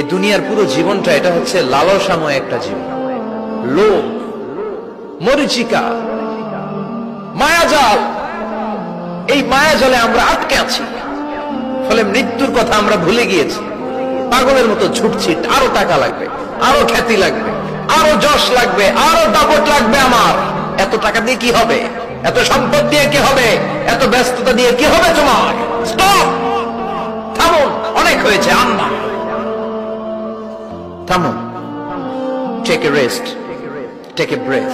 এই দুনিয়ার পুরো জীবনটা এটা হচ্ছে লালসাময় একটা জীবন, লোভ, মরিচিকা, মায়াজাল। এই মায়াজালে আমরা আটকে আছি, ফলে মৃত্যুর কথা আমরা ভুলে গিয়েছি। পাগলের মতো ছুটছি, আরো টাকা লাগবে, আরো খ্যাতি লাগবে, আরো যশ লাগবে, আরো দাপট লাগবে। আমার এত টাকা দিয়ে কি হবে, এত সম্পদ দিয়ে কি হবে, এত ব্যস্ততা দিয়ে কি হবে তোমার? স্টপ, থামুন, অনেক হয়েছে। আম্মা থামুন, take a rest, take a breath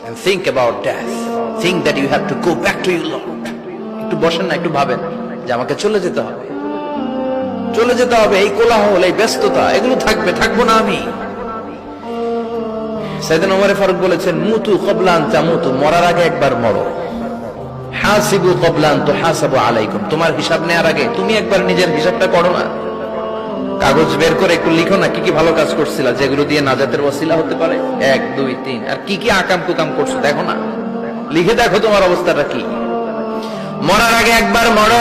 and think about death. Think that you have to go back to your Lord. একটু বসেন না, একটু ভাবেন যে আমাকে চলে যেতে হবে, চলে যেতে হবে। এই কোলাহল, এই ব্যস্ততা, এগুলো থাকবে, থাকবো না আমি। সাইয়েদনা ওমর ফারুক বলেছেন, মুতু ক্বাবলা আন তামুতু, মরার আগে একবার মরো। হাসিবু ক্বাবলা আন তুহাসাবু আলাইকুম, তোমার হিসাব নেওয়ার আগে তুমি একবার নিজের হিসাবটা করো না। কাগজ বের করে একটু লিখো না, কি কি ভালো কাজ করছিলা, যেগুলো দিয়ে নাজাতের ওসিলা হতে পারে, 1 2 3, আর কি কি আকাম কুকাম করছো দেখো না, লিখে দেখো তোমার অবস্থাটা কি। মরার আগে একবার মরো।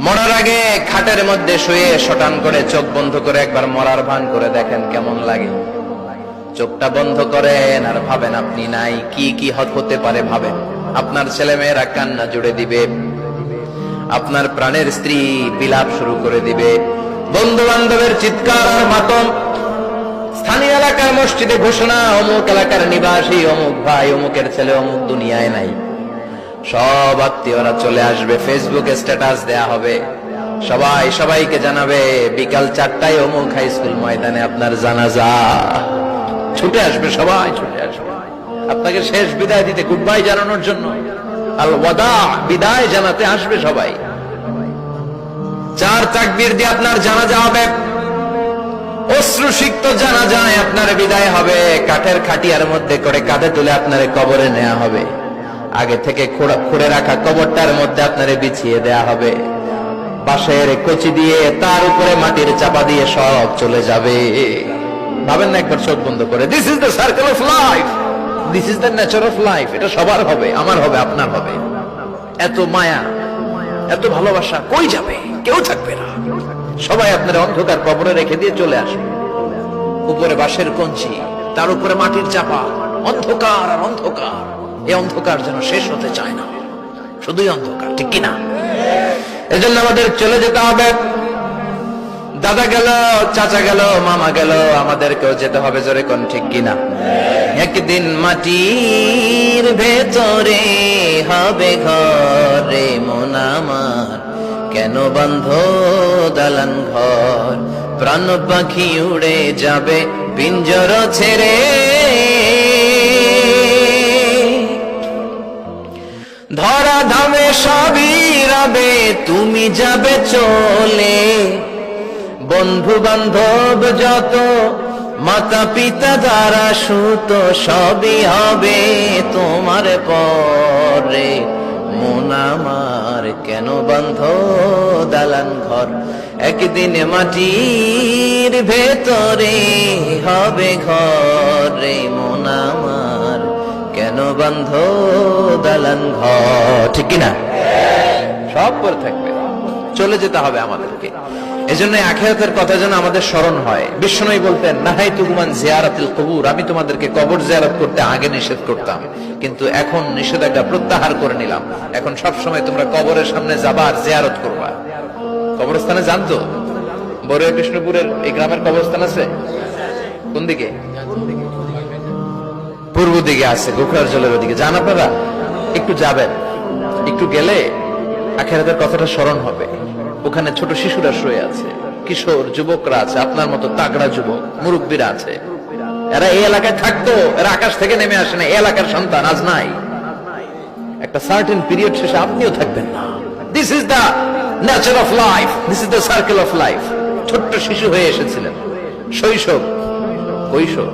মরার আগে খাটের মধ্যে শুয়ে শটান করে চোখ বন্ধ করে একবার মরার ভান করে দেখেন কেমন লাগে। চোখটা বন্ধ করেন আর ভাবেন আপনি নাই, কি কি হতে পারে ভাবেন। আপনার ছেলে মেয়েরা কান্না জুড়ে দিবে, আপনার প্রাণের স্ত্রী বিলাপ শুরু করে দিবে, বন্ধু বান্ধবের চিৎকার মাতম, স্থানীয় এলাকার মসজিদে ঘোষণা, অমুক এলাকার নিবাসী অমুক ভাই অমুকের ছেলে অমুক দুনিয়ায় নাই। সব আত্মীয়রা চলে আসবে, ফেসবুকে স্ট্যাটাস দেয়া হবে, সবাই সবাইকে জানাবে বিকাল 4টায় অমুক হাই স্কুল ময়দানে আপনার জানাজা। ছুটে আসবে, সবাই ছুটে আসবে আপনাকে শেষ বিদায় দিতে, গুড বাই জানানোর জন্য, আল ওয়াদা, বিদায় জানাতে আসবে সবাই। 4 তাকবীর দিয়ে আপনার জানাজা হবে, অশ্রুসিক্ত জানাজায় আপনার বিদায় হবে। কাঠের খাটিয়ার মধ্যে করে কাঁধে তুলে আপনার কবরে নেওয়া হবে। আগে থেকে খুঁড়ে রাখা কবরটার মধ্যে আপনারে বিছিয়ে দেয়া হবে। বাঁশের কচি দিয়ে তার উপরে মাটির চাপা দিয়ে সব চলে যাবে। ভাবেন না একবার চোখ বন্ধ করে, this is the circle of life, this is the nature of life. এটা সবার হবে, আমার হবে, আপনার হবে। এত মায়া, এত ভালোবাসা কই যাবে? কেউ থাকবে না, সবাই আপনার অন্ধকার কবরে রেখে দিয়ে চলে আসবে। উপরে বাঁশের কঞ্চি, তার উপরে মাটির চাপা, অন্ধকার আর অন্ধকার। এই অন্ধকার যেন শেষ হতে চায় না, শুধুই অন্ধকার, ঠিক কিনা? এজন্য আমাদের চলে যেতে হবে। দাদা গেল, চাচা গেল, মামা গেল, আমাদেরকেও যেতে হবে, জোরে কোন ঠিক কিনা? একদিন মাটির ভেতরে হবে ঘরে মন আমার, কেন বন্ধ দালান ঘর, প্রাণ পাখি উড়ে যাবে পিঞ্জর ছেড়ে। ধরা ধামে সবই রবে, তুমি যাবে চলে। বন্ধু বান্ধব যত, মাতা পিতা দ্বারা সুত, সবই হবে তোমার পরে। মন আমার কেন বন্ধ দালান ঘর, একদিন মাটির ভেতরে হবে ঘরে মন আমার, কেন বন্ধ দালান ঘর, ঠিক কিনা? সব পরে থাকবে, চলে যেতে হবে আমাদেরকে। এজন্য আখিরাতের কথা যেন আমাদের স্মরণ হয়। বিশ্বনবী বলতেন, নাহাইতুকুম আন জিয়ারাতিল কুবুর, আমি তোমাদেরকে কবর জিয়ারত করতে আগে নিষেধ করতাম, কিন্তু এখন নিষেধাজ্ঞা প্রত্যাহার করে নিলাম। এখন সব সময় তোমরা কবরের সামনে যাবা আর জিয়ারত করবা। কবরস্থানে জানতো, বড়ুয়া কৃষ্ণপুরের এই গ্রামের কবরস্থান আছে কোন দিকে? পূর্ব দিকে আছে, গোখরার জলের ওদিকে। যান আপনারা, একটু যাবেন, একটু গেলে আখিরাতের কথাটা স্মরণ হবে। ওখানে ছোট শিশুরা শুয়ে আছে, কিশোর যুবকরা আছে, আপনার মতো তাগড়া যুবক, মুরব্বীরা আছে। এরা এই এলাকায় থাকতো, এরা আকাশ থেকে নেমে আসে না, এই এলাকার সন্তান, আজ নাই। একটা সার্টেন পিরিয়ড শেষে আপনিও থাকবেন না। This is the nature of life, this is the circle of life. ছোট্ট শিশু হয়ে এসেছিলেন, শৈশব, কৈশোর,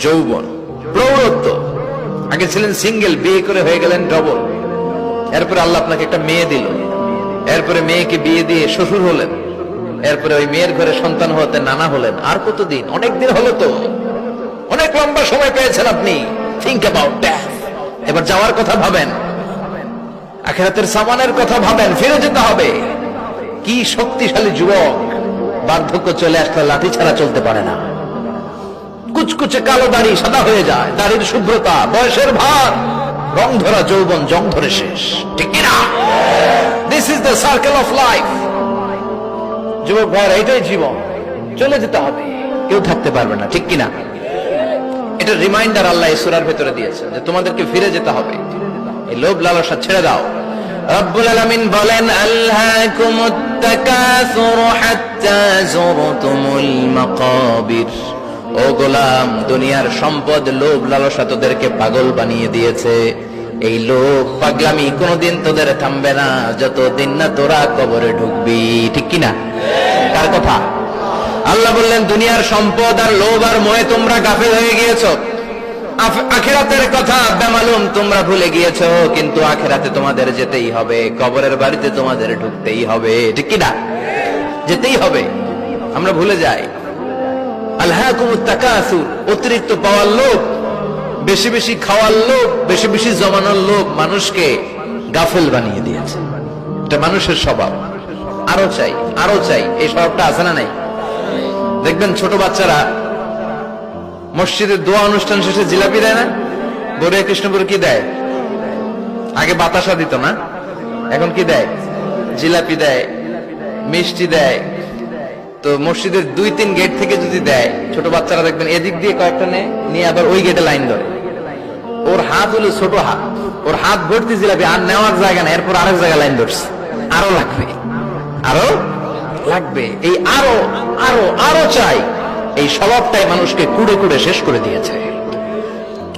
যৌবন, প্রৌঢ়ত্ব। আগে ছিলেন সিঙ্গেল, বিয়ে করে হয়ে গেলেন ডবল। এরপরে আল্লাহ আপনাকে একটা মেয়ে দিল, এরপরে মেয়েকে বিয়ে দিয়ে শ্বশুর হলেন, এরপরে ওই মেয়ের ঘরে সন্তান হতে নানা হলেন। আর কতদিন? অনেক দিন হলো তো, অনেক লম্বা সময় পেয়েছেন আপনি। Think about death. এবার যাওয়ার কথা ভাবেন, আখিরাতের সামানের কথা ভাবেন, ফিরে যেতে হবে। কি শক্তিশালী যুবক, বার্ধক্য চলে আসলে লাঠি ছাড়া চলতে পারে না। কুচকুচে কালো দাড়ি সাদা হয়ে যায়, দাড়ির শুভ্রতা, বয়সের ভার, রং ধরা যৌবন জং ধরে শেষ, ঠিক কিনা? This is the circle of life. যুবক ভাইরা, এটাই জীবন, চলে যেতে হবে, কেউ থাকতে পারবে না, ঠিক কিনা? এটা রিমাইন্ডার আল্লাহ এই সূরার ভেতরে দিয়েছেন যে তোমাদেরকে ফিরে যেতে হবে, এই লোভ লালসা ছেড়ে দাও। রব্বুল আলামিন বলেন, আলহাকুমুত তাকাসুর হাত্তা যুরতুমুল মাকাবির। ও গোলাম, দুনিয়ার সম্পদ, লোভ লালসা তোদেরকে পাগল বানিয়ে দিয়েছে। এই লোভ পাগলামি কোনোদিন তোদের থামবে না যতদিন না তোরা কবরে ঢুকবি, ঠিক কিনা? কার কথা? আল্লাহ বললেন, দুনিয়ার সম্পদ আর লোভ আর মোহে তোমরা গাফেল হয়ে গিয়েছো, আখিরাতের কথা বেমালুম তোমরা ভুলে গিয়েছো। কিন্তু আখিরাতে তোমাদের যেতেই হবে, কবরের বাড়িতে তোমাদের ঢুকতেই হবে, ঠিক কিনা? যেতেই হবে, আমরা ভুলে যাই। আলহাকুমুত তাকাসুর, অতিরিক্ত পাওয়ার লোভ, বেশি বেশি খাওয়ার লোভ, বেশি বেশি জমানোর লোভ মানুষকে গাফেল বানিয়ে দিয়েছে। এটা মানুষের স্বভাব, আরো চাই আরো চাই, এই স্বভাবটা আছে না নাই? দেখবেন ছোট বাচ্চারা মসজিদের দোয়া অনুষ্ঠান শেষে জিলাপি দেয় না? গড়িয়া কৃষ্ণপুর কি দেয়? আগে বাতাসা দিত না, এখন কি দেয়? জিলাপি দেয়, মিষ্টি দেয়। তো মসজিদের 2-3 গেট থেকে যদি দেয়, ছোট বাচ্চারা দেখবেন এদিক দিয়ে কয়েকটা নিয়ে আবার ওই গেটে লাইন ধরে। ওর হাত হলো ছোট হাত, ওর হাত ভর্তি জিলাপি, আর নেওয়ার জায়গা না, এরপর আরেক জায়গায় লাইন ধরছে, আরো লাগবে আরো লাগবে, এই আরো আরো আরো চাই, এই স্বভাবটাই মানুষকে কুড়ে কুড়ে শেষ করে দিয়েছে।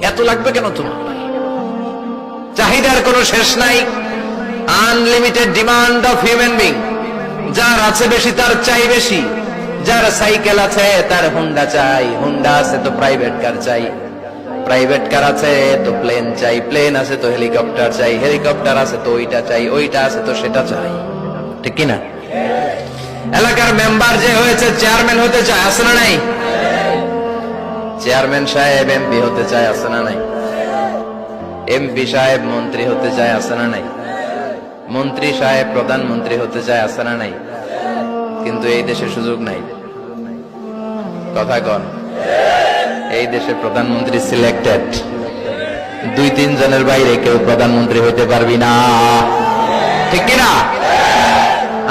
এত লাগবে কেন তোমার? চাহিদার কোনো শেষ নাই, unlimited demand of human being. যার আছে বেশি তার চাই বেশি, যার সাইকেল আছে তার হুন্ডা চাই, হুন্ডা আছে তো প্রাইভেট কার চাই, প্রাইভেট কার আছে তো প্লেন চাই, প্লেন আছে তো হেলিকপ্টার চাই, হেলিকপ্টার আছে তো ওইটা চাই, ওইটা আছে তো সেটা চাই, ঠিক কিনা? এলাকার মেম্বার যে হয়েছে চেয়ারম্যান হতে চায়, আছে না নাই? চেয়ারম্যান সাহেব এমপি হতে চায়, আছে না নাই? এমপি সাহেব মন্ত্রী হতে চায়, আছে না নাই? মন্ত্রী সাহেব প্রধানমন্ত্রী হতে চায়, আছে না নাই? কিন্তু এই দেশে সুযোগ নাই, কথা কন। এই দেশে প্রধানমন্ত্রী সিলেক্টেড, 2-3 জনের বাইরে কেউ প্রধানমন্ত্রী হইতে পারবি না, ঠিক কিনা?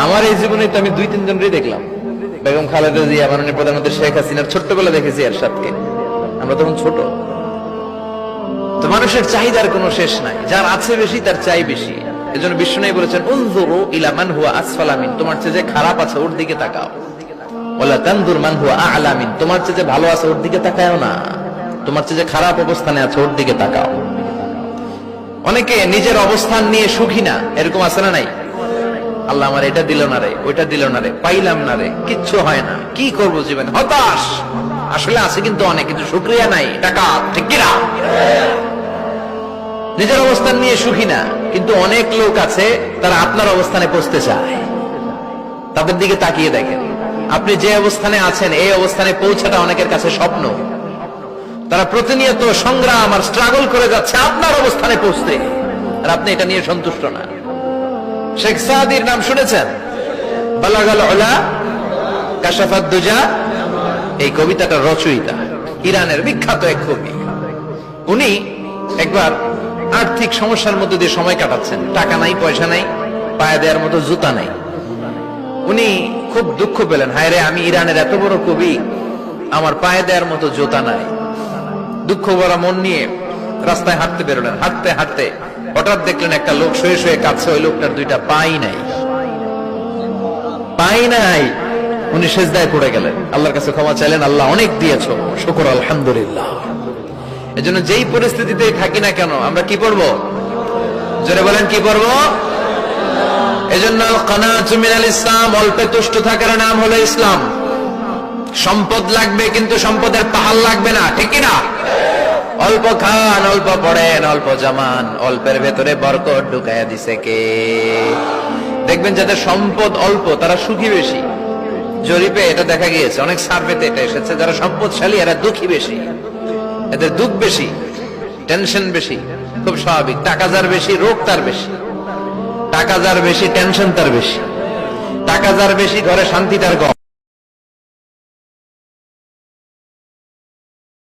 আমার এই জীবনে তো আমি 2-3 জনই দেখলাম। বেগম খালেদা জিয়া, মাননীয় প্রধানমন্ত্রী শেখ হাসিনার ছোট্টবেলা দেখেছি এরশাদকে, আমরা তখন ছোট। তো মানুষের চাহিদার কোনো শেষ নাই, যার আছে বেশি তার চাই বেশি। এজন্য বিশ্বনবী বলেছেন, উনজুরু ইলা মান হুয়া আসফালা মিন, তোমার চেয়ে যে খারাপ আছে ওর দিকে তাকাও। ওয়ালা তানজুর মান হুয়া আ'লা মিন, তোমার চেয়ে যে ভালো আছে ওর দিকে তাকাও না, তোমার চেয়ে যে খারাপ অবস্থানে আছে ওর দিকে তাকাও। অনেকে নিজের অবস্থান নিয়ে সুখী না, এরকম আছে না নাই? আল্লাহ আমার এটা দিল না রে, ওইটা দিল না রে, পাইলাম না রে, কিচ্ছু হয় না, কি করবো জীবনে, হতাশ। আসলে আছে কিন্তু অনেক, কিন্তু শুকরিয়া নাই, টাকা, ঠিক কিনা? নিজের অবস্থান নিয়ে সুখী না, কিন্তু অনেক লোক আছে তারা আপনার অবস্থানে পৌঁছতে চায়। তাদের দিকে তাকিয়ে দেখেন, আপনি যে অবস্থানে আছেন এই অবস্থানে পৌঁছাটা অনেকের কাছে স্বপ্ন। তারা প্রতিনিয়ত সংগ্রাম আর স্ট্রাগল করে যাচ্ছে আপনার অবস্থানে পৌঁছতে, আর আপনি এটা নিয়ে সন্তুষ্ট না। শেখ সাদির নাম শুনেছেন? বালাগাল উলা কাশাফাত দুজা, এই কবিতাটার রচয়িতা ইরানের বিখ্যাত এক কবি। উনি একবার আর্থিক সমস্যার মধ্যে দিয়ে সময় কাটাচ্ছেন, টাকা নাই, পয়সা নাই, পায়ে দেওয়ার মতো জুতা নাই। উনি খুব দুঃখ পেলেন, হায় রে, আমি ইরানের এত বড় কবি, আমার পায়ে দেওয়ার মতো জুতা নাই। দুঃখ ভরা মন নিয়ে রাস্তায় হাঁটতে বেরোলেন। হাঁটতে হাঁটতে হঠাৎ দেখলেন একটা লোক শুয়ে শুয়ে কাঁদছে, ওই লোকটার 2টা পাই নাই, পাই নাই। উনি সেজদায় পড়ে গেলেন, আল্লাহর কাছে ক্ষমা চাইলেন, আল্লাহ অনেক দিয়েছো, শুকর আলহামদুলিল্লাহ। এজন্য যেই পরিস্থিতিতে থাকি না কেন আমরা কি পড়বো? জোরে বলেন, কি পড়বো? এজন্য আল কানাতু মিনাল ইসলাম, অল্পে তুষ্ট থাকার নাম হলো ইসলাম। সম্পদ লাগবে কিন্তু সম্পদের পাহাড় লাগবে না, ঠিক কিনা? অল্প খান, অল্প পড়েন, অল্প জামান, অল্পের ভেতরে বরকত ঢুকাইয়া দিছে কে? দেখবেন যাদের সম্পদ অল্প তারা সুখী বেশি। জরিপে এটা দেখা গিয়েছে, অনেক সার্ভেতে এটা এসেছে, যারা সম্পদশালী এরা দুঃখী বেশি, এদের দুঃখ বেশি, টেনশন বেশি। খুব স্বাভাবিক, টাকা যার বেশি রোগ তার বেশি, টাকা যার বেশি টেনশন তার বেশি, টাকা যার বেশি ঘরে শান্তি তার কম।